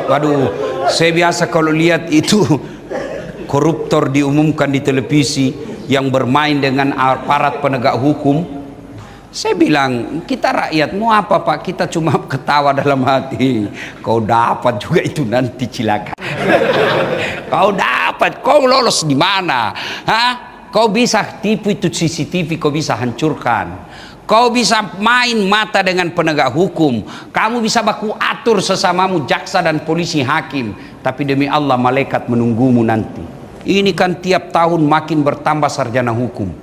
Waduh, saya biasa kalau lihat itu koruptor diumumkan di televisi yang bermain dengan aparat penegak hukum, saya bilang, kita rakyat mau apa Pak? Kita cuma ketawa dalam hati. Kau dapat juga itu nanti cilaka. Kau dapat, kau lolos di mana? Hah? Kau bisa tipu itu CCTV, kau bisa hancurkan. Kau bisa main mata dengan penegak hukum. Kamu bisa baku atur sesamamu jaksa dan polisi hakim. Tapi demi Allah malaikat menunggumu nanti. Ini kan tiap tahun makin bertambah sarjana hukum.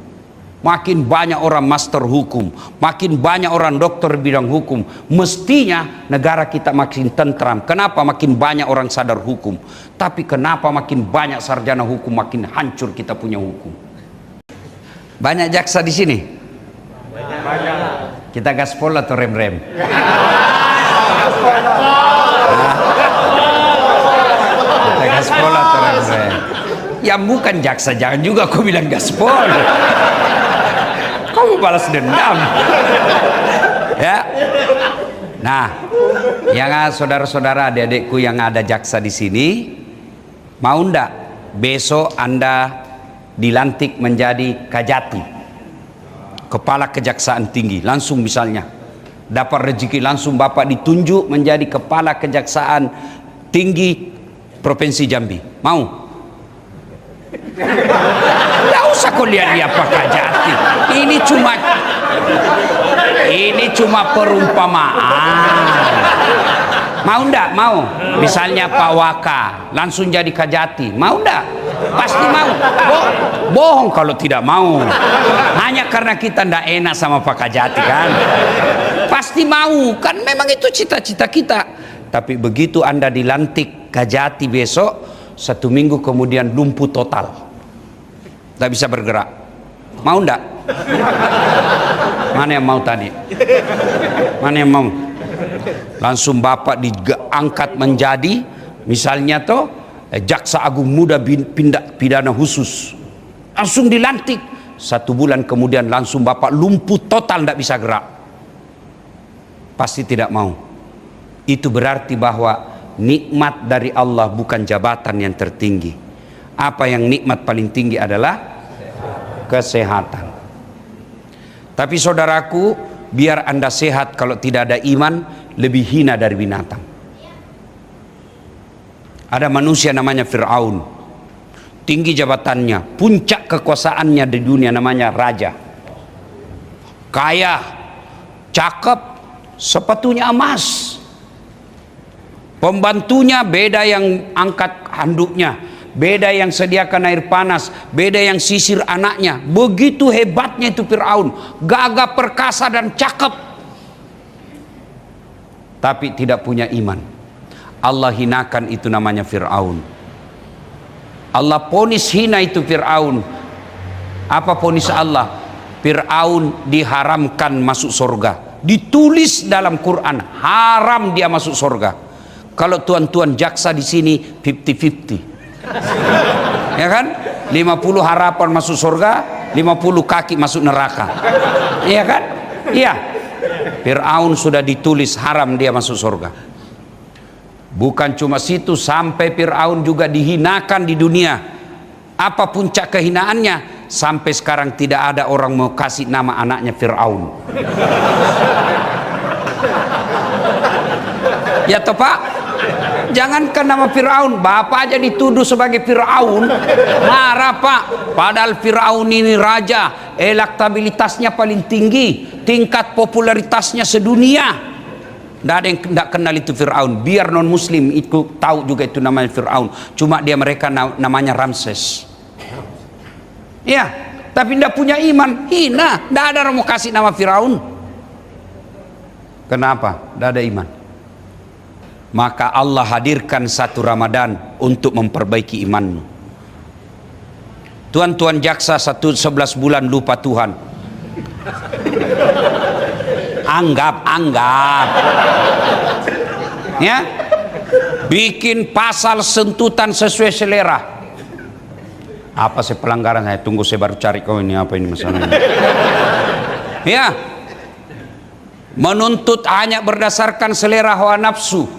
Makin banyak orang master hukum. Makin banyak orang dokter bidang hukum. Mestinya negara kita makin tentram. Kenapa makin banyak orang sadar hukum? Tapi kenapa makin banyak sarjana hukum makin hancur kita punya hukum? Banyak jaksa di sini? Banyak. Kita gaspol atau rem-rem? Kita gaspol atau rem-rem? Ya bukan jaksa, jangan juga kau bilang gaspol. Kau balas dendam. Ya. Nah, yang saudara-saudara adik-adikku yang ada jaksa di sini, mau ndak besok Anda dilantik menjadi kajati, kepala kejaksaan tinggi, langsung misalnya dapat rezeki langsung Bapak ditunjuk menjadi kepala kejaksaan tinggi Provinsi Jambi. Mau? Tidak usah kau lihat-lihat Pak Kajati. Ini cuma perumpamaan. Mau ndak? Mau? Misalnya Pak Waka langsung jadi Kajati. Mau ndak? Pasti mau. Bohong kalau tidak mau. Hanya karena kita ndak enak sama Pak Kajati kan. Pasti mau. Kan memang itu cita-cita kita. Tapi begitu Anda dilantik Kajati besok, 1 minggu kemudian lumpuh total. Tidak bisa bergerak. Mau ndak? Mana yang mau tadi? Mana yang mau? Langsung Bapak diangkat menjadi misalnya toh jaksa agung muda pidana khusus, langsung dilantik. 1 bulan kemudian langsung Bapak lumpuh total, tidak bisa gerak. Pasti tidak mau. Itu berarti bahwa nikmat dari Allah bukan jabatan yang tertinggi. Apa yang nikmat paling tinggi adalah kesehatan. Tapi saudaraku, biar Anda sehat, kalau tidak ada iman lebih hina dari binatang. Ada manusia namanya Fir'aun, tinggi jabatannya, puncak kekuasaannya di dunia, namanya raja, kaya, cakep, sepatunya emas, pembantunya beda yang angkat handuknya, beda yang sediakan air panas, beda yang sisir anaknya. Begitu hebatnya itu Fir'aun, gagah perkasa dan cakep, tapi tidak punya iman. Allah hinakan, itu namanya Fir'aun. Allah ponis hina itu Fir'aun. Apa ponis Allah? Fir'aun diharamkan masuk surga. Ditulis dalam Quran, haram dia masuk surga. Kalau tuan-tuan jaksa di sini 50-50. Ya kan? 50 harapan masuk surga, 50 kaki masuk neraka. Iya kan? Iya. Fir'aun sudah ditulis haram dia masuk surga. Bukan cuma situ, sampai Fir'aun juga dihinakan di dunia. Apa puncak kehinaannya? Sampai sekarang tidak ada orang mau kasih nama anaknya Fir'aun. Ya toh Pak? Jangankan nama Fir'aun, bapak aja dituduh sebagai Fir'aun, marah Pak. Padahal Fir'aun ini raja, elektabilitasnya paling tinggi, tingkat popularitasnya sedunia. Tidak ada yang tidak kenal itu Fir'aun. Biar non muslim itu tahu juga itu namanya Fir'aun. Cuma dia mereka namanya Ramses. Ya, tapi tidak punya iman, hina. Tidak ada orang mau kasih nama Fir'aun. Kenapa? Tidak ada iman. Maka Allah hadirkan 1 Ramadan untuk memperbaiki imanmu. Tuan-tuan jaksa 11 bulan lupa Tuhan. Anggap ya, bikin pasal sentutan sesuai selera. Apa sih pelanggaran? Saya tunggu, saya baru cari. Kau ini apa ini masalahnya? Ya, menuntut hanya berdasarkan selera hawa nafsu.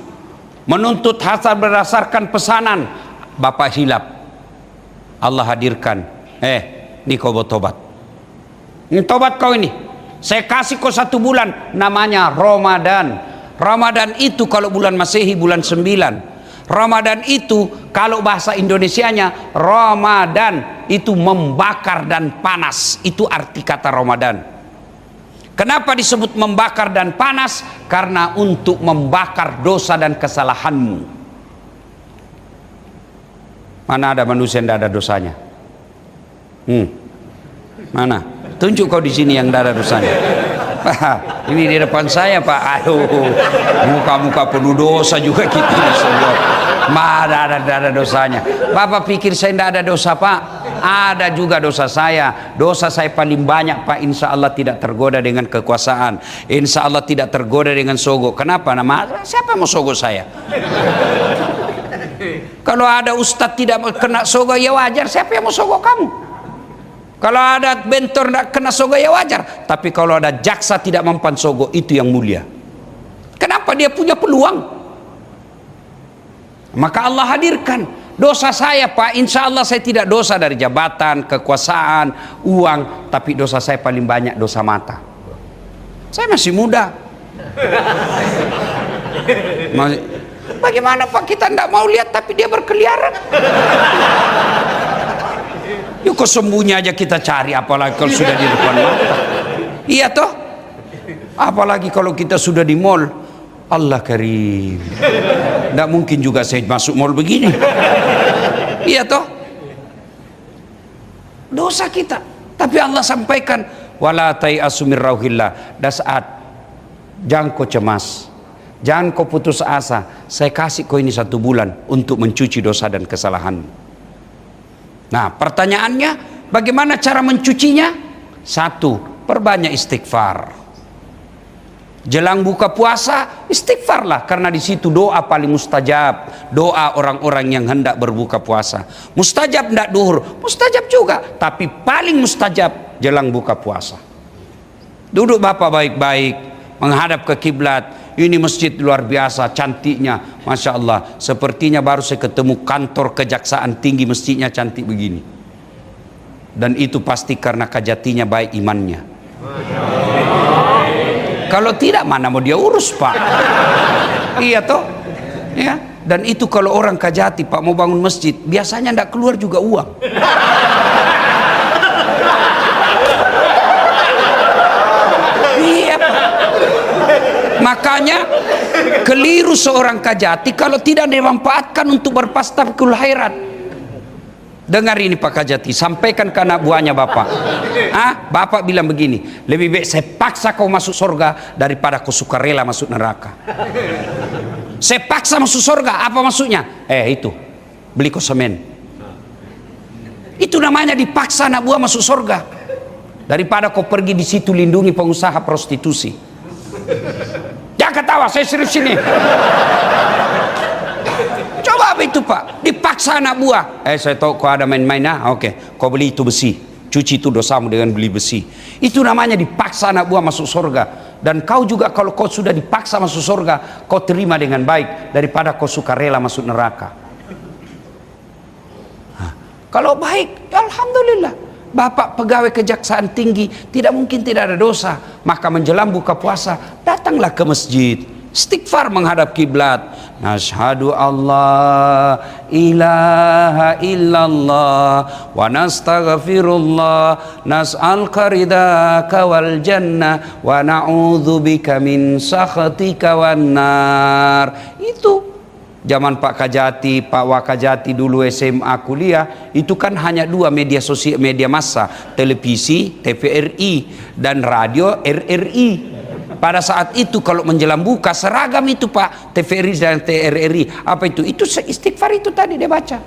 menuntut hasil berdasarkan pesanan, bapak hilap, Allah hadirkan, ini kau bertobat, ini tobat kau ini, saya kasih kau 1 bulan, namanya Ramadan. Ramadan itu kalau bulan Masehi bulan 9. Ramadan itu kalau bahasa Indonesianya, Ramadan itu membakar dan panas, itu arti kata Ramadan. Kenapa disebut membakar dan panas? Karena untuk membakar dosa dan kesalahanmu. Mana ada manusia yang tidak ada dosanya? Mana? Tunjuk kau di sini yang tidak ada dosanya. Ini di depan saya, Pak. Aduh, muka-muka penuh dosa juga kita ini semua. Mana ada dosanya? Bapak pikir saya tidak ada dosa, Pak? Ada juga dosa saya. Dosa saya paling banyak, Pak. Insya Allah tidak tergoda dengan kekuasaan. Insya Allah tidak tergoda dengan sogok. Kenapa? Siapa mau sogok saya? Kalau ada ustadz tidak kena sogok, ya wajar. Siapa yang mau sogok kamu? Kalau ada bentor tidak kena sogok, ya wajar. Tapi kalau ada jaksa tidak mempan sogok, itu yang mulia. Kenapa? Dia punya peluang. Maka Allah hadirkan dosa saya, Pak. Insya Allah saya tidak dosa dari jabatan, kekuasaan, uang. Tapi dosa saya paling banyak dosa mata. Saya masih muda. Bagaimana, Pak? Kita tidak mau lihat tapi dia berkeliaran. Yuk kok sembunyi aja kita cari, apalagi kalau sudah di depan mata. Iya toh? Apalagi kalau kita sudah di mall. Allah karim. Tidak mungkin juga saya masuk mall begini. Iya toh? Dosa kita. Tapi Allah sampaikan, wala tai'asu min rauhillah. Dasat, jangan kau cemas, jangan kau putus asa. Saya kasih kau ini 1 bulan untuk mencuci dosa dan kesalahanmu. Nah, pertanyaannya, bagaimana cara mencucinya? 1, perbanyak istighfar. Jelang buka puasa, istighfarlah, karena di situ doa paling mustajab, doa orang-orang yang hendak berbuka puasa. Mustajab tidak duhur, mustajab juga, tapi paling mustajab jelang buka puasa. Duduk Bapak baik-baik, menghadap ke kiblat. Ini masjid luar biasa, cantiknya, Masya Allah. Sepertinya baru saya ketemu kantor kejaksaan tinggi, masjidnya cantik begini. Dan itu pasti karena kajatinya baik imannya. Kalau tidak, mana mau dia urus, Pak? Iya toh? Ya. Dan itu kalau orang kajati, Pak, mau bangun masjid, biasanya tidak keluar juga uang. Iya, Pak. Makanya keliru seorang kajati kalau tidak dimanfaatkan untuk berpastafkul khairat. Dengar ini Pak Kajati, sampaikan ke anak buahnya Bapak. Bapak bilang begini, lebih baik saya paksa kau masuk surga daripada kau sukarela masuk neraka. Saya paksa masuk surga, apa maksudnya? Itu, beli kau semen. Itu namanya dipaksa anak buah masuk surga. Daripada kau pergi di situ lindungi pengusaha prostitusi. Jangan ketawa, saya serius ini. Coba apa itu Pak? Dipaksa anak buah. Saya tahu kau ada main-main. Oke, kau beli itu besi. Cuci itu dosamu dengan beli besi. Itu namanya dipaksa anak buah masuk surga. Dan kau juga kalau kau sudah dipaksa masuk surga, kau terima dengan baik daripada kau suka rela masuk neraka. Kalau baik, ya alhamdulillah. Bapak pegawai kejaksaan tinggi, tidak mungkin tidak ada dosa. Maka menjelang buka puasa, datanglah ke masjid. Istighfar menghadap kiblat. Nashhadu Allah ilaha illallah wa nastaghfirullah nas'aluka ridaka wal jannah wa na'udzubika min sakhatika wan nar. Itu zaman Pak Kajati, Pak Wakajati dulu SMA kuliah, itu kan hanya 2 media sosial, media massa, televisi TVRI dan radio RRI. Pada saat itu kalau menjelang buka seragam itu Pak, TVRI dan TRRI. Apa itu? Itu istighfar itu tadi dia baca.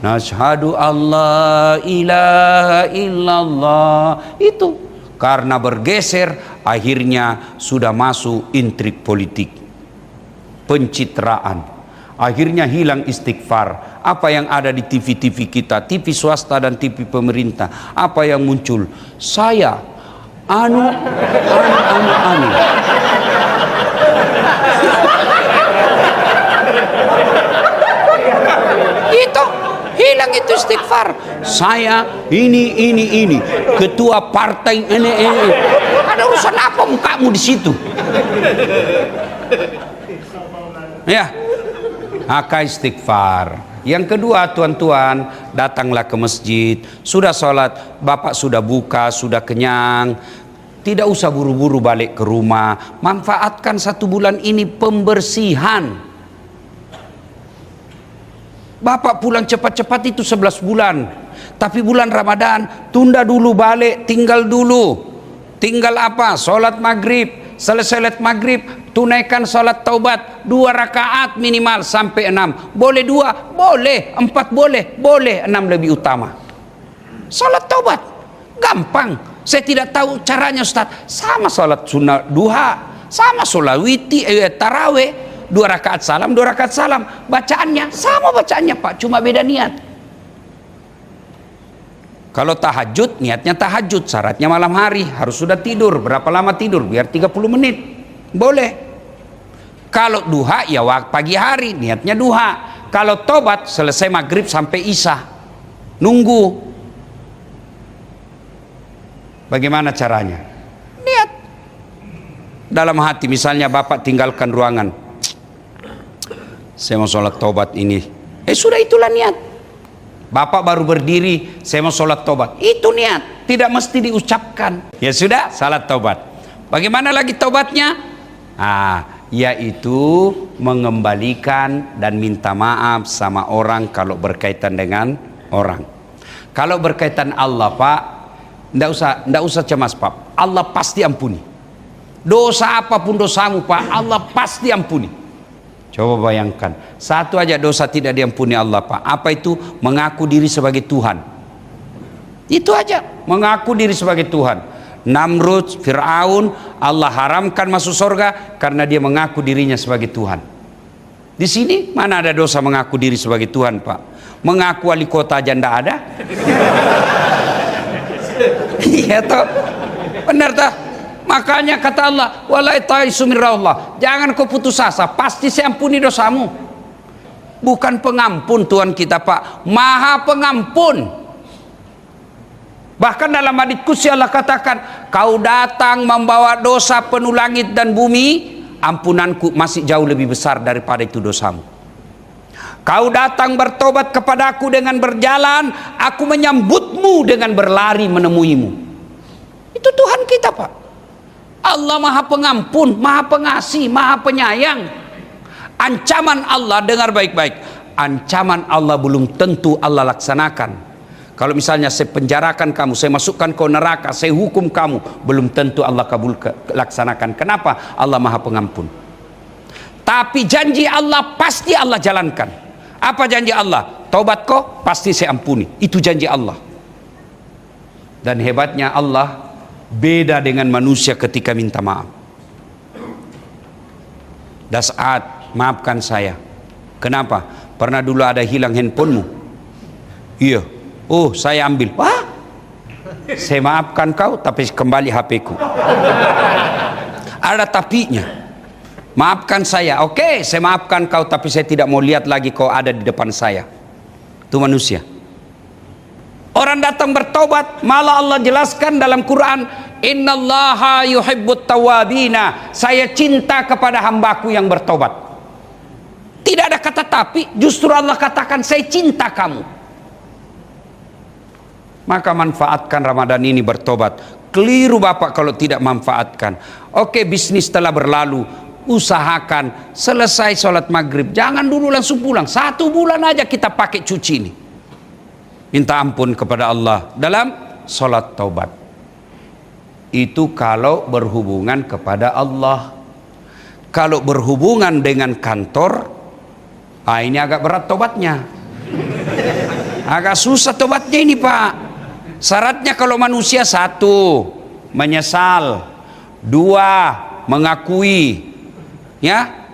Nashhadu Allah ilaha illallah. Itu karena bergeser akhirnya sudah masuk intrik politik, pencitraan. Akhirnya hilang istighfar. Apa yang ada di TV-TV kita, TV swasta dan TV pemerintah, apa yang muncul? Saya anu. istighfar. Saya ini ketua partai ini. Ada urusan apa mukamu di situ? Ya, maka istighfar. Yang kedua, tuan-tuan, datanglah ke masjid. Sudah sholat, bapak sudah buka, sudah kenyang. Tidak usah buru-buru balik ke rumah. Manfaatkan 1 bulan ini pembersihan. Bapak pulang cepat-cepat itu 11 bulan. Tapi bulan Ramadan, tunda dulu balik, tinggal dulu. Tinggal apa? Sholat maghrib. Selesai sholat maghrib, tunaikan sholat taubat 2 rakaat minimal sampai 6. Boleh 2, boleh 4, boleh 6 lebih utama. Sholat taubat gampang. Saya tidak tahu caranya, Ustaz. Sama sholat sunnah duha, sama sholat tarawih, 2 rakaat salam, 2 rakaat salam. Bacaannya sama, bacaannya Pak, cuma beda niat. Kalau tahajud, niatnya tahajud, syaratnya malam hari, harus sudah tidur. Berapa lama tidur? Biar 30 menit. Boleh. Kalau duha, ya pagi hari, niatnya duha. Kalau tobat, selesai maghrib sampai isya. Nunggu. Bagaimana caranya? Niat. Dalam hati, misalnya bapak tinggalkan ruangan. Saya mau sholat tobat ini. Sudah, itulah niat. Bapak baru berdiri, saya mau sholat tobat. Itu niat, tidak mesti diucapkan. Ya sudah, salat tobat. Bagaimana lagi tobatnya? Yaitu mengembalikan dan minta maaf sama orang kalau berkaitan dengan orang. Kalau berkaitan Allah, Pak, ndak usah cemas, Pak. Allah pasti ampuni. Dosa apapun dosamu, Pak, Allah pasti ampuni. Coba bayangkan, satu aja dosa tidak diampuni Allah, Pak. Apa itu? Mengaku diri sebagai Tuhan. Itu aja, mengaku diri sebagai Tuhan. Namrud, Fir'aun, Allah haramkan masuk surga karena dia mengaku dirinya sebagai Tuhan. Di sini mana ada dosa mengaku diri sebagai Tuhan, Pak? Mengaku wali kota aja ndak ada. Iya toh, benar toh? Makanya kata Allah, wala taisu mirallah, jangan kau putus asa, pasti saya ampuni dosamu. Bukan pengampun Tuhan kita, Pak, Maha Pengampun. Bahkan dalam hadits qudsi Allah katakan, kau datang membawa dosa penuh langit dan bumi, ampunanku masih jauh lebih besar daripada itu dosamu. Kau datang bertobat kepadaku dengan berjalan, aku menyambutmu dengan berlari menemuimu. Itu Tuhan kita, Pak. Allah Maha Pengampun, Maha Pengasih, Maha Penyayang. Ancaman Allah, dengar baik-baik, ancaman Allah belum tentu Allah laksanakan. Kalau misalnya saya penjarakan kamu, saya masukkan kau neraka, saya hukum kamu, belum tentu Allah laksanakan. Kenapa? Allah Maha Pengampun. Tapi janji Allah pasti Allah jalankan. Apa janji Allah? Taubat kau pasti saya ampuni. Itu janji Allah. Dan hebatnya Allah beda dengan manusia ketika minta maaf. Das'at, maafkan saya. Kenapa? Pernah dulu ada hilang handphonemu? Iya. Oh, saya ambil. Wah, saya maafkan kau, tapi kembali HP-ku. Ada tapinya. Maafkan saya. Oke, saya maafkan kau, tapi saya tidak mau lihat lagi kau ada di depan saya. Itu manusia. Orang datang bertobat, malah Allah jelaskan dalam Quran, innallaha yuhibbut tawabina, saya cinta kepada hambaku yang bertobat. Tidak ada kata tapi, justru Allah katakan saya cinta kamu. Maka manfaatkan Ramadan ini bertobat. Keliru Bapak kalau tidak manfaatkan. Oke, bisnis telah berlalu, usahakan selesai sholat maghrib, jangan dulu langsung pulang. 1 bulan aja kita pakai cuci ini. Minta ampun kepada Allah dalam sholat taubat. Itu kalau berhubungan kepada Allah. Kalau berhubungan dengan kantor, ini agak berat tobatnya. Agak susah tobatnya ini, Pak. Syaratnya kalau manusia 1, menyesal. 2, mengakui. Ya,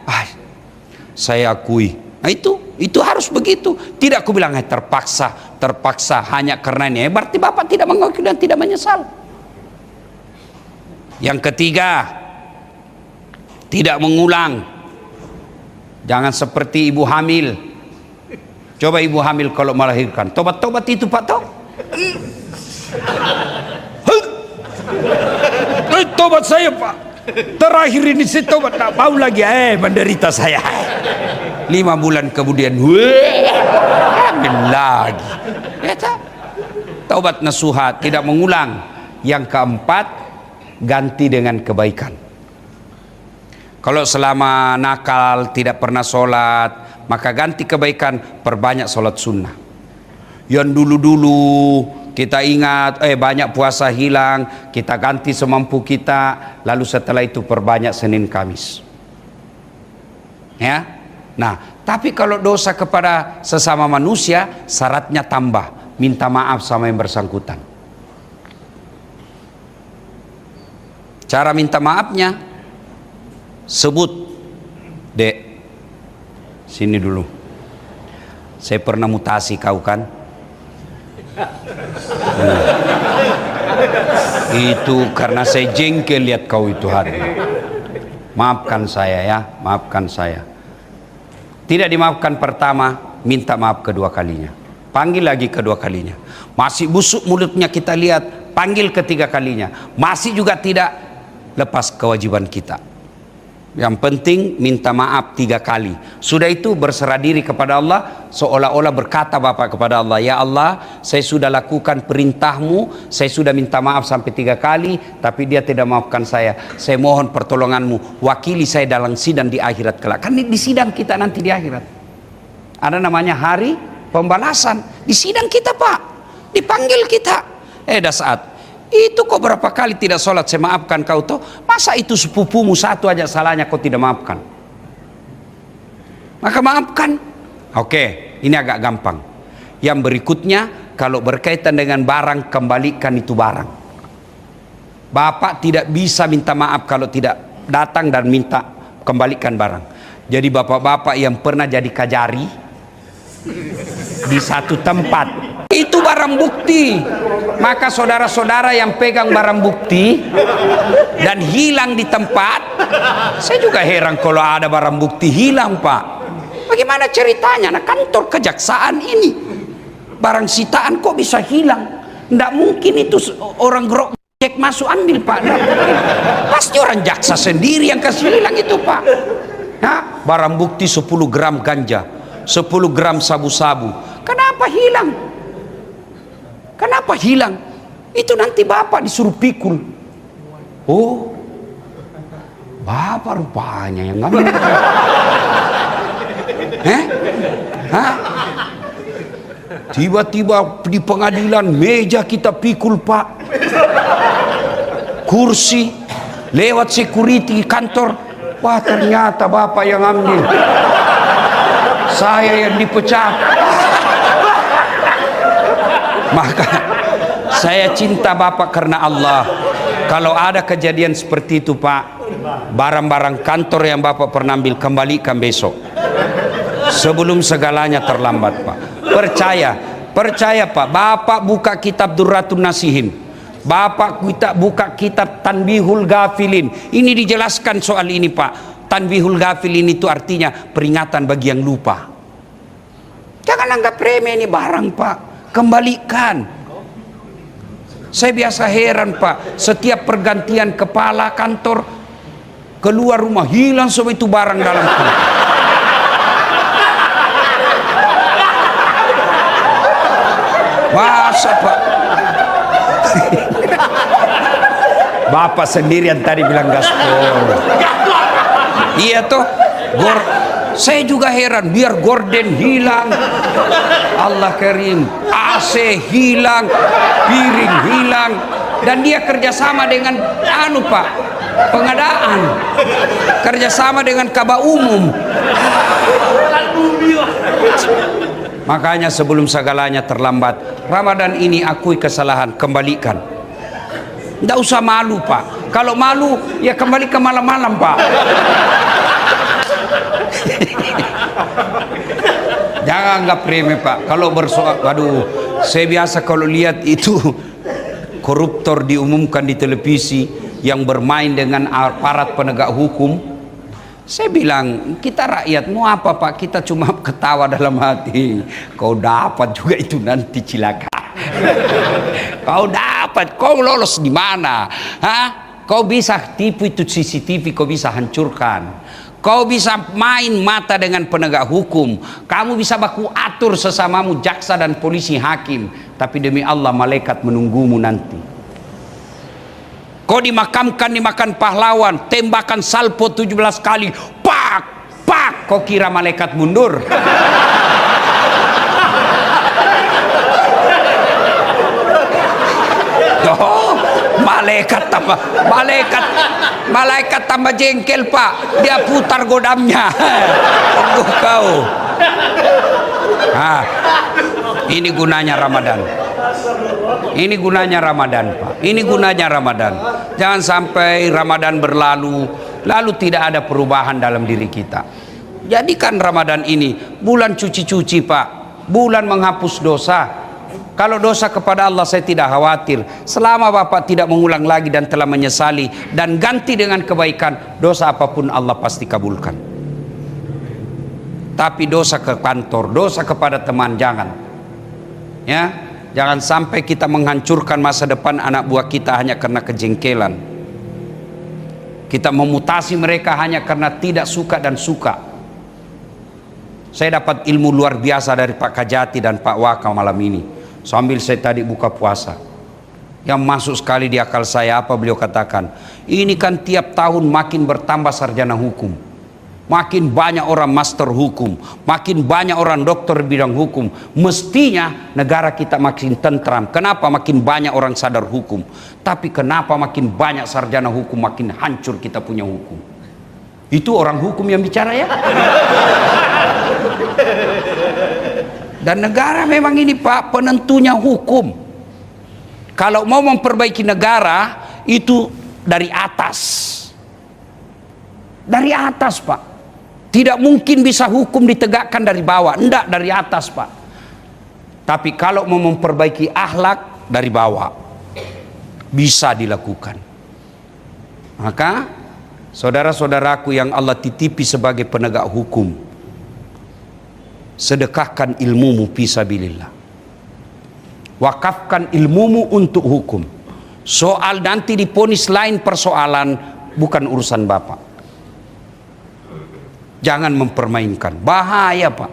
saya akui. Nah itu harus begitu. Tidak aku bilang terpaksa hanya karena ini. Berarti Bapak tidak mengakui dan tidak menyesal. Yang ketiga, tidak mengulang. Jangan seperti ibu hamil. Coba ibu hamil kalau melahirkan, tobat-tobat itu Pak toh? Tobat saya Pak, terakhir ini saya tobat, tak mau lagi, menderita saya. 5 bulan kemudian, hamil lagi. Taubat nasuha, tidak mengulang. Yang keempat, ganti dengan kebaikan. Kalau selama nakal tidak pernah sholat, maka ganti kebaikan, perbanyak sholat sunnah. Yang dulu-dulu kita ingat, banyak puasa hilang, kita ganti semampu kita, lalu setelah itu perbanyak Senin Kamis. Ya, nah, tapi kalau dosa kepada sesama manusia, syaratnya tambah, minta maaf sama yang bersangkutan. Cara minta maafnya, sebut, Dek, sini dulu, saya pernah mutasi kau kan? Itu karena saya jengkel lihat kau itu hari. Maafkan saya ya, maafkan saya. Tidak dimaafkan pertama, minta maaf kedua kalinya. Panggil lagi kedua kalinya. Masih busuk mulutnya kita lihat, panggil ketiga kalinya. Masih juga tidak, lepas kewajiban kita. Yang penting minta maaf 3 kali. Sudah itu berserah diri kepada Allah, seolah-olah berkata Bapak kepada Allah, ya Allah, saya sudah lakukan perintahmu, saya sudah minta maaf sampai 3 kali, tapi dia tidak maafkan saya. Saya mohon pertolonganmu, wakili saya dalam sidang di akhirat kelak. Kan di sidang kita nanti di akhirat ada namanya hari pembalasan. Di sidang kita Pak, dipanggil kita. Dah saat itu kok berapa kali tidak sholat, saya maafkan kau toh. Masa itu sepupumu satu aja salahnya kau tidak maafkan? Maka maafkan. Oke, ini agak gampang. Yang berikutnya, kalau berkaitan dengan barang, kembalikan itu barang. Bapak tidak bisa minta maaf kalau tidak datang dan minta kembalikan barang. Jadi bapak-bapak yang pernah jadi kajari di satu tempat, itu barang bukti. Maka saudara-saudara yang pegang barang bukti dan hilang di tempat, saya juga heran kalau ada barang bukti hilang Pak. Bagaimana ceritanya? Nah, kantor kejaksaan ini barang sitaan kok bisa hilang? Tidak mungkin itu orang gerok cek masuk ambil Pak. Pasti orang jaksa sendiri yang kasih hilang itu Pak. Nah, barang bukti 10 gram ganja, 10 gram sabu-sabu. Kenapa hilang? Kenapa hilang? Itu nanti Bapak disuruh pikul. Oh, Bapak rupanya yang ngambil. Tiba-tiba di pengadilan meja kita pikul Pak, kursi, lewat security kantor. Wah, ternyata Bapak yang ambil, saya yang dipecat. Maka saya cinta Bapak karena Allah. Kalau ada kejadian seperti itu Pak, barang-barang kantor yang Bapak pernah ambil, kembalikan besok, sebelum segalanya terlambat Pak. Percaya Pak. Bapak buka kitab Durratun Nasihin, Bapak kita buka kitab Tanbihul Ghafilin, ini dijelaskan soal ini Pak. Tanbihul Ghafilin itu artinya peringatan bagi yang lupa. Jangan anggap remeh ini barang Pak, kembalikan. Saya biasa heran Pak, setiap pergantian kepala kantor, keluar rumah hilang semua itu barang dalam kantor. Masa Pak? Bapak sendirian tadi bilang gaspol. Iya toh, saya juga heran, biar gorden hilang, Allah Karim, AC hilang, piring hilang, dan dia kerjasama dengan Pak, pengadaan, kerjasama dengan Kaba Umum. Makanya sebelum segalanya terlambat, Ramadan ini akui kesalahan, kembalikan. Tidak usah malu Pak. Kalau malu ya kembali ke malam-malam Pak. Jangan anggap remeh Pak. Kalau bersoal, waduh, saya biasa kalau lihat itu koruptor diumumkan di televisi yang bermain dengan aparat penegak hukum, Saya bilang, kita rakyat mau apa Pak? Kita cuma ketawa dalam hati. Kau dapat juga itu nanti cilaka. Kau dapat, kau lolos di mana? Hah? Kau bisa tipu itu CCTV, kau bisa hancurkan. Kau bisa main mata dengan penegak hukum. Kamu bisa baku atur sesamamu jaksa dan polisi hakim. Tapi demi Allah malaikat menunggumu nanti. Kau dimakamkan dimakan pahlawan, tembakan salpo 17 kali, pak, pak, kau kira malaikat mundur? Oh, malaikat tambah jengkel Pak, dia putar godamnya. Tunggu kau. Ini gunanya Ramadan. Ini gunanya Ramadan Pak. Ini gunanya Ramadan. Jangan sampai Ramadan berlalu lalu tidak ada perubahan dalam diri kita. Jadikan Ramadan ini bulan cuci-cuci Pak, bulan menghapus dosa. Kalau dosa kepada Allah saya tidak khawatir. Selama Bapak tidak mengulang lagi dan telah menyesali dan ganti dengan kebaikan, dosa apapun Allah pasti kabulkan. Tapi dosa ke kantor, dosa kepada teman jangan. Ya, jangan sampai kita menghancurkan masa depan anak buah kita hanya karena kejengkelan. Kita memutasi mereka hanya karena tidak suka dan suka. Saya dapat ilmu luar biasa dari Pak Kajati dan Pak Waka malam ini. Sambil saya tadi buka puasa, yang masuk sekali di akal saya apa beliau katakan, ini kan tiap tahun makin bertambah sarjana hukum, makin banyak orang master hukum, makin banyak orang dokter bidang hukum. Mestinya negara kita makin tentram. Kenapa makin banyak orang sadar hukum? Tapi kenapa makin banyak sarjana hukum makin hancur kita punya hukum? Itu orang hukum yang bicara ya. Dan negara memang ini Pak penentunya hukum. Kalau mau memperbaiki negara itu dari atas. Dari atas Pak. Tidak mungkin bisa hukum ditegakkan dari bawah. Enggak, dari atas Pak. Tapi kalau mau memperbaiki akhlak dari bawah, bisa dilakukan. Maka saudara-saudaraku yang Allah titipi sebagai penegak hukum, sedekahkan ilmumu fisabilillah. Wakafkan ilmumu untuk hukum. Soal nanti diponis lain persoalan, bukan urusan Bapak. Jangan mempermainkan, bahaya Pak.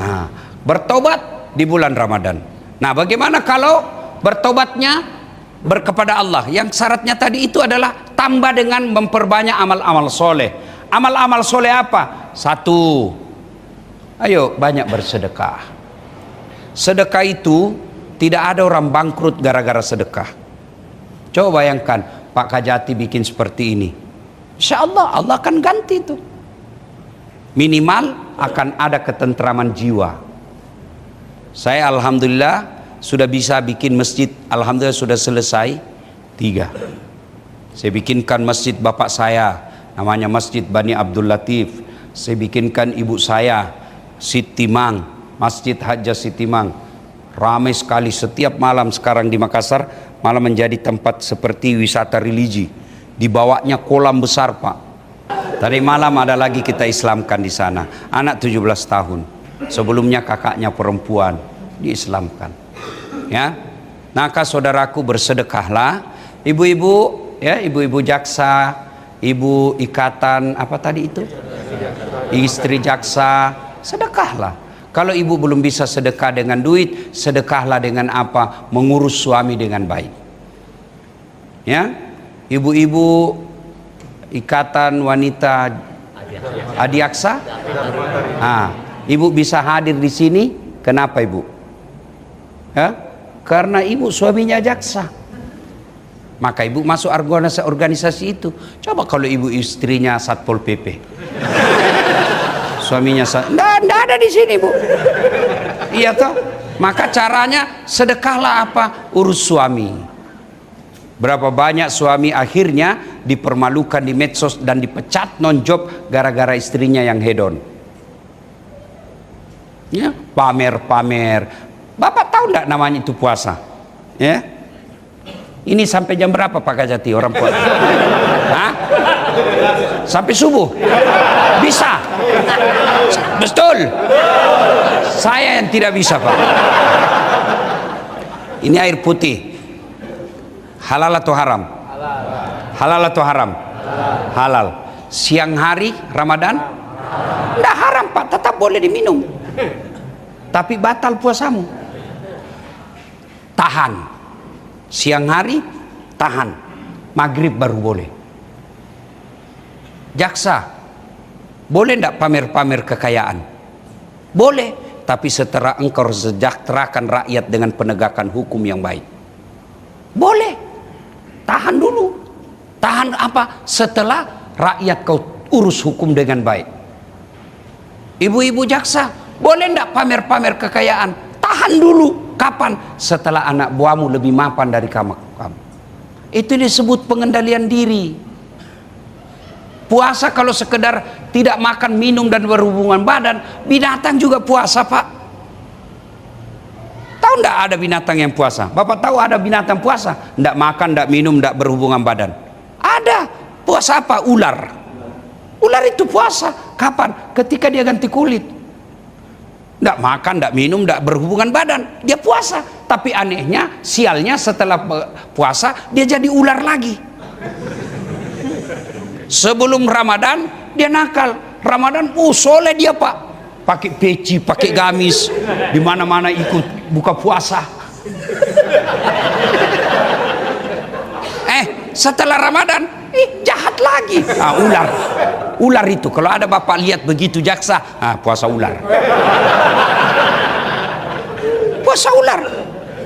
Nah, bertobat di bulan Ramadan. Nah, bagaimana kalau bertobatnya berkepada Allah? Yang syaratnya tadi itu adalah tambah dengan memperbanyak amal-amal soleh. Amal-amal soleh apa? Satu, ayo banyak bersedekah. Sedekah itu tidak ada orang bangkrut gara-gara sedekah. Coba bayangkan Pak Kajati bikin seperti ini, insya Allah Allah akan ganti itu. Minimal akan ada ketentraman jiwa. Saya alhamdulillah sudah bisa bikin masjid, alhamdulillah sudah selesai 3. Saya bikinkan masjid bapak saya, namanya Masjid Bani Abdul Latif. Saya bikinkan ibu saya Siti Mang, Masjid Hajjah Siti Mang. Ramai sekali setiap malam sekarang di Makassar, malah menjadi tempat seperti wisata religi. Dibawanya kolam besar Pak. Tadi malam ada lagi kita Islamkan di sana, anak 17 tahun. Sebelumnya kakaknya perempuan diislamkan. Ya, maka saudaraku bersedekahlah, ibu-ibu ya, ibu-ibu jaksa, ibu ikatan apa tadi itu, istri jaksa, sedekahlah. Kalau ibu belum bisa sedekah dengan duit, sedekahlah dengan apa? Mengurus suami dengan baik. Ya, ibu-ibu ikatan wanita adiaksa, ibu bisa hadir di sini. Kenapa ibu? Ya, karena ibu suaminya jaksa. Maka ibu masuk organisasi itu. Coba kalau ibu istrinya Satpol PP, suaminya nggak ada di sini Bu. Iya toh. Maka caranya sedekahlah apa? Urus suami. Berapa banyak suami akhirnya dipermalukan di medsos dan dipecat non-job gara-gara istrinya yang hedon. Ya, pamer-pamer. Bapak tahu nggak namanya itu puasa? Ya. Ini sampai jam berapa Pak Kajati orang puasa? Hah? Sampai subuh? Bisa? Betul? Saya yang tidak bisa, Pak. Ini air putih. Halal atau haram? Halal atau haram? Halal. Siang hari Ramadan? Tidak haram, Pak, tetap boleh diminum. Tapi batal puasamu. Tahan. Siang hari tahan. Maghrib baru boleh. Jaksa, boleh tidak pamer-pamer kekayaan? Boleh, tapi setelah engkau sejahterakan rakyat dengan penegakan hukum yang baik. Boleh. Tahan dulu. Tahan apa? Setelah rakyat kau urus hukum dengan baik. Ibu-ibu jaksa, boleh tidak pamer-pamer kekayaan? Tahan dulu. Kapan? Setelah anak buahmu lebih mapan dari kamu. Itu disebut pengendalian diri. Puasa kalau sekedar tidak makan, minum, dan berhubungan badan, binatang juga puasa, Pak. Tahu tidak ada binatang yang puasa? Bapak tahu ada binatang puasa? Tidak makan, tidak minum, tidak berhubungan badan. Ada. Puasa apa? Ular. Ular itu puasa. Kapan? Ketika dia ganti kulit. Tidak makan, tidak minum, tidak berhubungan badan, dia puasa. Tapi anehnya, sialnya setelah puasa dia jadi ular lagi. Sebelum Ramadan dia nakal. Ramadan, soleh dia, Pak. Pakai peci, pakai gamis, di mana-mana ikut buka puasa. Setelah Ramadan, jahat lagi. Ular. Ular itu, kalau ada Bapak lihat begitu jaksa, puasa ular. Puasa ular.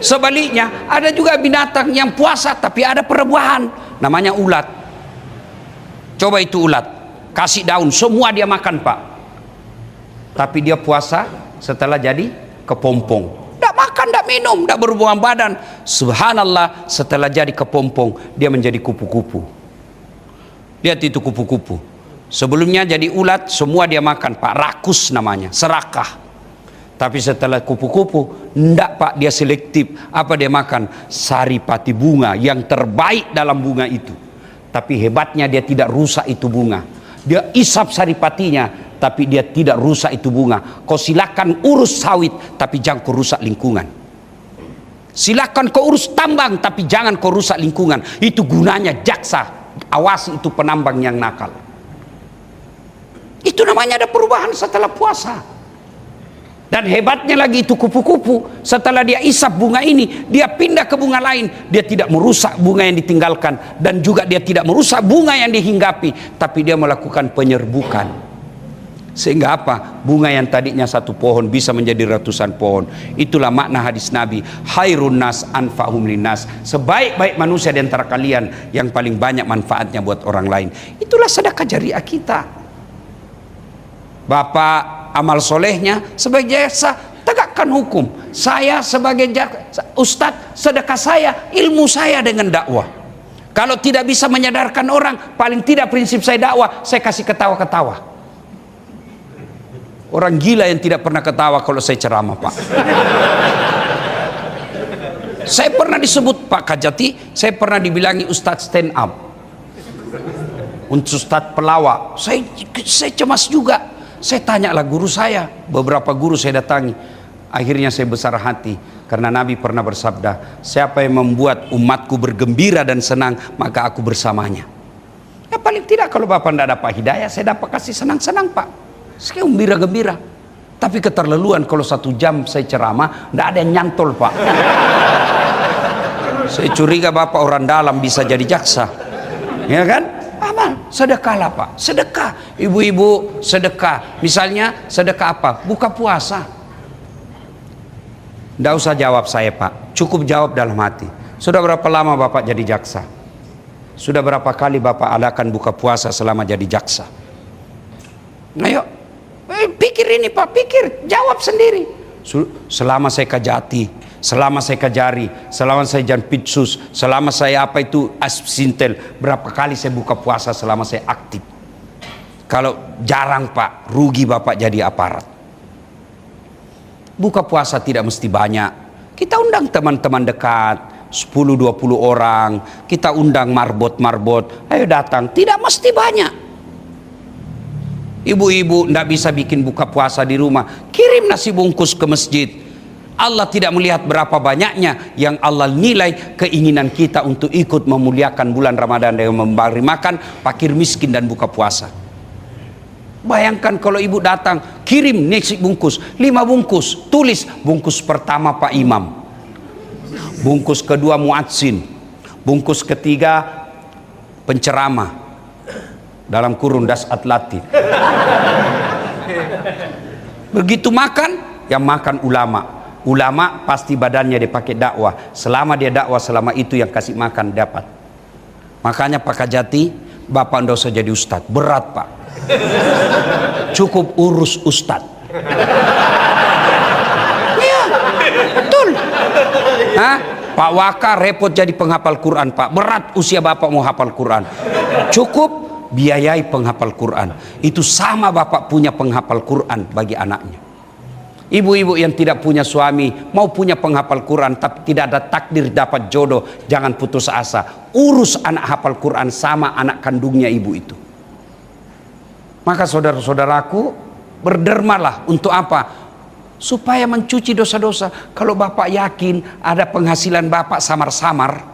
Sebaliknya, ada juga binatang yang puasa tapi ada perubahan, namanya ulat. Coba itu ulat, kasih daun, semua dia makan, Pak. Tapi dia puasa setelah jadi kepompong. Tidak makan, tidak minum, tidak berhubungan badan. Subhanallah, setelah jadi kepompong, dia menjadi kupu-kupu. Lihat itu kupu-kupu. Sebelumnya jadi ulat, semua dia makan, Pak. Rakus namanya, serakah. Tapi setelah kupu-kupu, enggak, Pak, dia selektif. Apa dia makan? Saripati bunga, yang terbaik dalam bunga itu. Tapi hebatnya dia tidak rusak itu bunga. Dia isap saripatinya, tapi dia tidak rusak itu bunga. Kau silakan urus sawit, tapi jangan kau rusak lingkungan. Silakan kau urus tambang, tapi jangan kau rusak lingkungan. Itu gunanya jaksa. Awasi itu penambang yang nakal. Itu namanya ada perubahan setelah puasa. Dan hebatnya lagi itu kupu-kupu, setelah dia isap bunga ini, dia pindah ke bunga lain. Dia tidak merusak bunga yang ditinggalkan, dan juga dia tidak merusak bunga yang dihinggapi, tapi dia melakukan penyerbukan. Sehingga apa? Bunga yang tadinya satu pohon bisa menjadi ratusan pohon. Itulah makna hadis Nabi, khairun nas anfa'hum linnas. Sebaik-baik manusia di antara kalian yang paling banyak manfaatnya buat orang lain. Itulah sedekah jariah kita. Bapak amal solehnya sebagai jaksa, tegakkan hukum. Saya sebagai ustadz, sedekah saya, ilmu saya dengan dakwah. Kalau tidak bisa menyadarkan orang, paling tidak prinsip saya dakwah, saya kasih ketawa-ketawa. Orang gila yang tidak pernah ketawa kalau saya ceramah, Pak. Saya pernah disebut, Pak Kajati, saya pernah dibilangi ustadz stand up, ustadz pelawak. Saya cemas juga. Saya tanyalah guru saya, beberapa guru saya datangi. Akhirnya saya besar hati, karena Nabi pernah bersabda, siapa yang membuat umatku bergembira dan senang, maka aku bersamanya. Ya paling tidak kalau Bapak tidak dapat hidayah, saya dapat kasih senang-senang, Pak. Saya gembira-gembira. Tapi keterlaluan kalau 1 jam saya ceramah, tidak ada yang nyantol, Pak. Saya curiga Bapak orang dalam bisa jadi jaksa. Ya kan? Amal, sedekahlah, Pak. Sedekah. Ibu-ibu sedekah. Misalnya sedekah apa? Buka puasa. Tidak usah jawab saya, Pak. Cukup jawab dalam hati. Sudah berapa lama Bapak jadi jaksa? Sudah berapa kali Bapak adakan buka puasa selama jadi jaksa? Ayo, pikir ini, Pak. Pikir, jawab sendiri. Selama saya Kajati, selama saya Kajari, selama saya Janpitsus, selama saya apa itu Aspsintel, berapa kali saya buka puasa selama saya aktif? Kalau jarang, Pak, rugi Bapak jadi aparat. Buka puasa tidak mesti banyak. Kita undang teman-teman dekat, 10-20 orang, kita undang marbot-marbot, ayo datang. Tidak mesti banyak. Ibu-ibu tidak bisa bikin buka puasa di rumah, kirim nasi bungkus ke masjid. Allah tidak melihat berapa banyaknya, yang Allah nilai keinginan kita untuk ikut memuliakan bulan Ramadan dengan memberi makan fakir miskin dan buka puasa. Bayangkan kalau ibu datang, kirim nasi bungkus, 5 bungkus, tulis bungkus pertama Pak Imam, bungkus kedua muadzin, bungkus ketiga penceramah, dalam kurung das atlatin. Begitu makan, yang makan ulama. Ulama pasti badannya dipakai dakwah. Selama dia dakwah, selama itu yang kasih makan dapat. Makanya Pak Kajati, Bapak ndak usah jadi ustadz, berat Pak. Cukup urus ustadz. Iya, betul. Hah? Pak Waka repot jadi penghafal Quran Pak, berat usia Bapak mau hafal Quran. Cukup biayai penghafal Quran. Itu sama Bapak punya penghafal Quran bagi anaknya. Ibu-ibu yang tidak punya suami, mau punya penghafal Quran tapi tidak ada takdir dapat jodoh, jangan putus asa. Urus anak hafal Quran sama anak kandungnya ibu itu. Maka saudara-saudaraku, berdermalah untuk apa? Supaya mencuci dosa-dosa. Kalau Bapak yakin ada penghasilan Bapak samar-samar,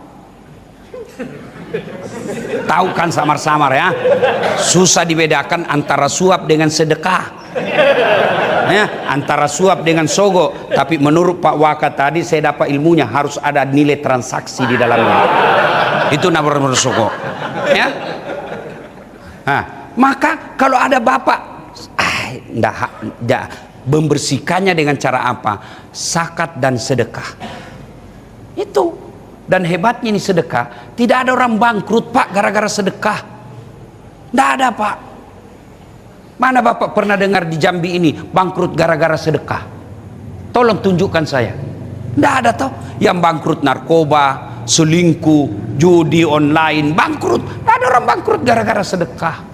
tahu kan samar-samar ya, susah dibedakan antara suap dengan sedekah ya, antara suap dengan sogo. Tapi menurut Pak Waka tadi saya dapat ilmunya, harus ada nilai transaksi di dalamnya. Itu namanya sogo ya. Nah, maka kalau ada Bapak membersihkannya dengan cara apa? Zakat dan sedekah. Itu. Dan hebatnya ini sedekah, tidak ada orang bangkrut Pak gara-gara sedekah. Tidak ada Pak. Mana Bapak pernah dengar di Jambi ini bangkrut gara-gara sedekah? Tolong tunjukkan saya. Tidak ada toh. Yang bangkrut narkoba, selingkuh, judi online, bangkrut. Tidak ada orang bangkrut gara-gara sedekah.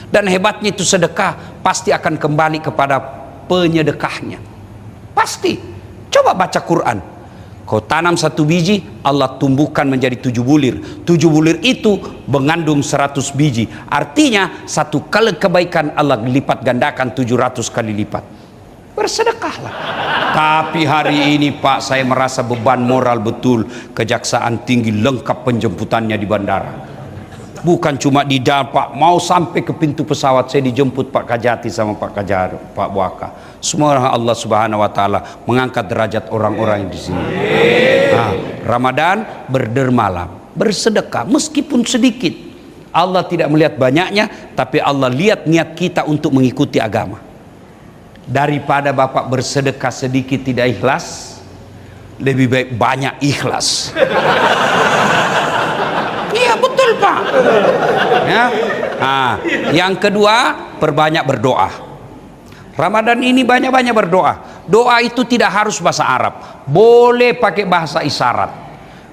Dan hebatnya itu sedekah pasti akan kembali kepada penyedekahnya. Pasti. Coba baca Quran. Kau tanam 1 biji, Allah tumbuhkan menjadi 7 bulir. 7 bulir itu mengandung 100 biji. Artinya 1 kali kebaikan Allah lipat gandakan 700 kali lipat. Bersedekahlah. Tapi hari ini Pak, saya merasa beban moral betul. Kejaksaan tinggi lengkap penjemputannya di bandara. Bukan cuma di dalam Pak, mau sampai ke pintu pesawat saya dijemput Pak Kajati sama Pak Kajar, Pak Waka. Semua Allah Subhanahu wa taala mengangkat derajat orang-orang yang di sini. Nah, Ramadan berdermalah, bersedekah meskipun sedikit. Allah tidak melihat banyaknya, tapi Allah lihat niat kita untuk mengikuti agama. Daripada Bapak bersedekah sedikit tidak ikhlas, lebih baik banyak ikhlas. Iya betul Pak ya. Nah, yang kedua, perbanyak berdoa. Ramadan ini banyak-banyak berdoa. Doa itu tidak harus bahasa Arab, boleh pakai bahasa isyarat.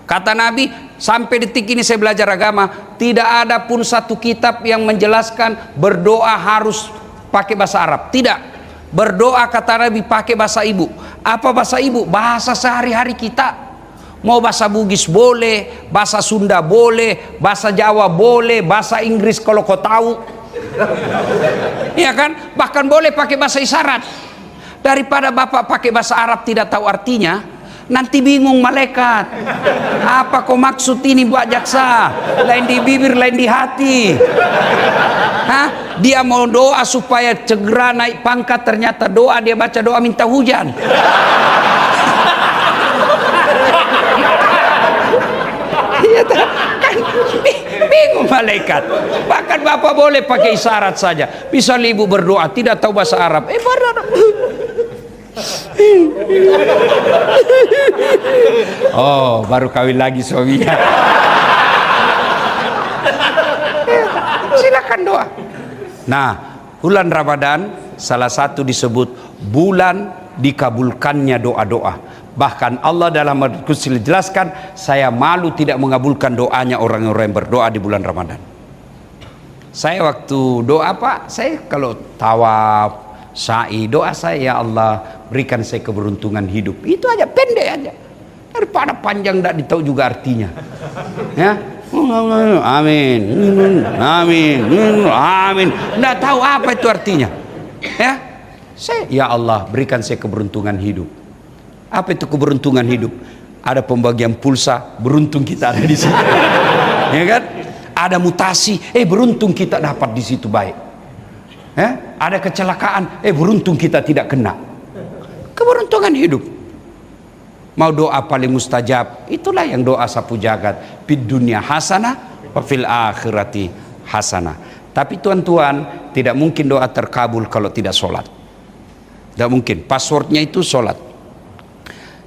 Kata Nabi, sampai detik ini saya belajar agama, tidak ada pun satu kitab yang menjelaskan berdoa harus pakai bahasa Arab. Tidak. Berdoa kata Nabi pakai bahasa ibu. Apa bahasa ibu? Bahasa sehari-hari kita. Mau bahasa Bugis boleh, bahasa Sunda boleh, bahasa Jawa boleh, bahasa Inggris kalau kau tahu. Iya kan? Bahkan boleh pakai bahasa isyarat. Daripada Bapak pakai bahasa Arab tidak tahu artinya, nanti bingung malaikat. Apa kau maksud ini buat jaksa? Lain di bibir, lain di hati. Hah? Dia mau doa supaya segera naik pangkat, ternyata doa dia baca doa minta hujan. Kan bingung malaikat. Bahkan Bapak boleh pakai isyarat saja. Bisa ibu berdoa tidak tahu bahasa Arab, oh baru kawin lagi suaminya. Silakan doa. Nah, bulan Ramadan salah satu disebut bulan dikabulkannya doa-doa. Bahkan Allah dalam Al-Qur'an jelaskan, saya malu tidak mengabulkan doanya orang-orang yang berdoa di bulan Ramadan. Saya waktu doa Pak, saya kalau tawaf, sa'i, doa saya, ya Allah berikan saya keberuntungan hidup. Itu aja, pendek aja. daripada panjang tidak ditahu juga artinya. Ya, amin, amin, amin, tidak tahu apa itu artinya. Ya Allah, berikan saya keberuntungan hidup. Apa itu keberuntungan hidup? Ada pembagian pulsa, beruntung kita ada di situ. Ya kan? Ada mutasi, beruntung kita dapat di situ baik. Ada kecelakaan, beruntung kita tidak kena. Keberuntungan hidup. Mau doa paling mustajab, itulah yang doa sapu jagat. Fid dunya hasanah, wa fil akhirati hasanah. Tapi tuan-tuan, tidak mungkin doa terkabul kalau tidak sholat. Tidak mungkin. Passwordnya itu sholat.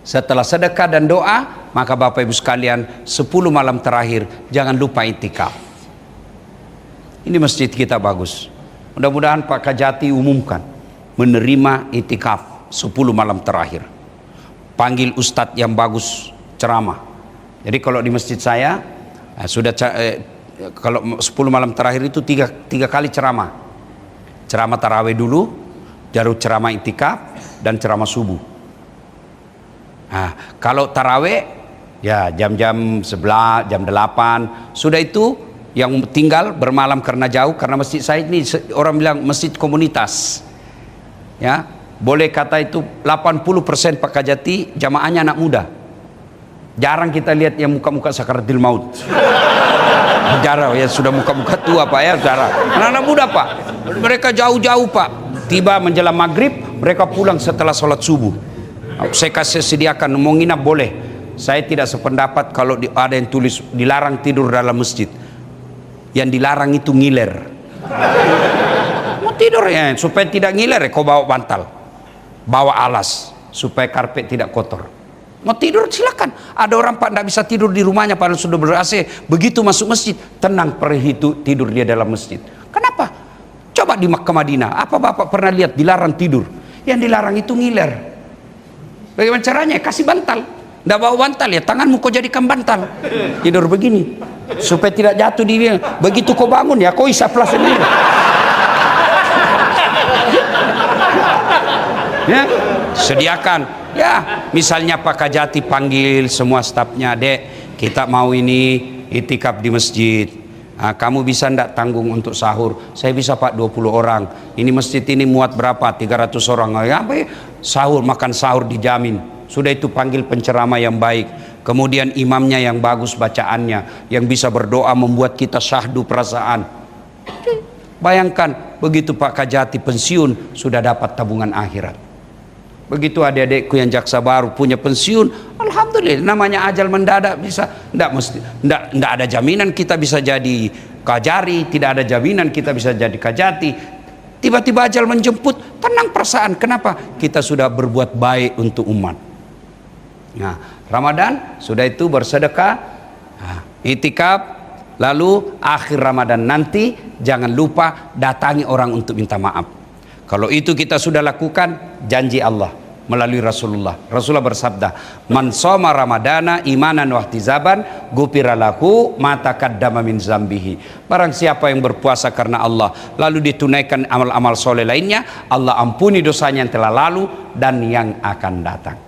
Setelah sedekah dan doa, maka Bapak Ibu sekalian, 10 malam terakhir jangan lupa itikaf. Ini masjid kita bagus. Mudah-mudahan Pak Kajati umumkan menerima itikaf 10 malam terakhir. Panggil ustadz yang bagus ceramah. Jadi kalau di masjid saya kalau 10 malam terakhir itu tiga kali ceramah. Ceramah tarawih dulu, baru ceramah itikaf dan ceramah subuh. Nah, kalau tarawih ya jam-jam 11, jam 8. Sudah itu yang tinggal bermalam karena jauh, karena masjid saya ini orang bilang masjid komunitas. Ya, boleh kata itu 80% Pak Kajati jamaahnya anak muda. Jarang kita lihat yang muka-muka sakaratil maut. Jarang ya, sudah muka-muka tua Pak ya, jarang. Anak-anak muda Pak. Mereka jauh-jauh Pak. Tiba menjelang maghrib, mereka pulang setelah sholat subuh. Saya kasih sediakan, mau nginap boleh. Saya tidak sependapat kalau ada yang tulis dilarang tidur dalam masjid. Yang dilarang itu ngiler. Mau tidur ya, supaya tidak ngiler kau bawa bantal, bawa alas supaya karpet tidak kotor. Mau tidur silakan. Ada orang Pak tidak bisa tidur di rumahnya padahal sudah ber-AC. Begitu masuk masjid, tenang pergi tidur dia dalam masjid. Kenapa? Coba di Makkah Madinah, apa Bapak pernah lihat dilarang tidur? Yang dilarang itu ngiler. Bagaimana caranya? Kasih bantal. Tidak bawa bantal ya, tanganmu kau jadikan bantal. Tidur begini supaya tidak jatuh di dia. Begitu kau bangun ya, kau isaplah sendiri. Ya, sediakan. Ya, misalnya Pak Kajati panggil semua stafnya, Dek, kita mau ini itikaf di masjid. Nah, kamu bisa ndak tanggung untuk sahur? Saya bisa Pak, 20 orang. Ini masjid ini muat berapa? 300 orang. Ya, sahur, makan sahur dijamin. Sudah itu panggil penceramah yang baik. Kemudian imamnya yang bagus bacaannya, yang bisa berdoa membuat kita syahdu perasaan. Bayangkan, begitu Pak Kajati pensiun, sudah dapat tabungan akhirat. Begitu adik-adikku yang jaksa baru punya pensiun, alhamdulillah. Namanya ajal mendadak, bisa ndak ada jaminan kita bisa jadi kajari, tidak ada jaminan kita bisa jadi kajati. Tiba-tiba ajal menjemput, tenang perasaan. Kenapa? Kita sudah berbuat baik untuk umat. Nah, Ramadan sudah itu bersedekah, itikaf, lalu akhir Ramadan nanti jangan lupa datangi orang untuk minta maaf. Kalau itu kita sudah lakukan, janji Allah melalui Rasulullah. Rasulullah bersabda, "Man shoma Ramadana imanan wa ihtisaban, ghufira lahu ma taqaddama min zambihi." Barang siapa yang berpuasa karena Allah, lalu ditunaikan amal-amal soleh lainnya, Allah ampuni dosanya yang telah lalu dan yang akan datang.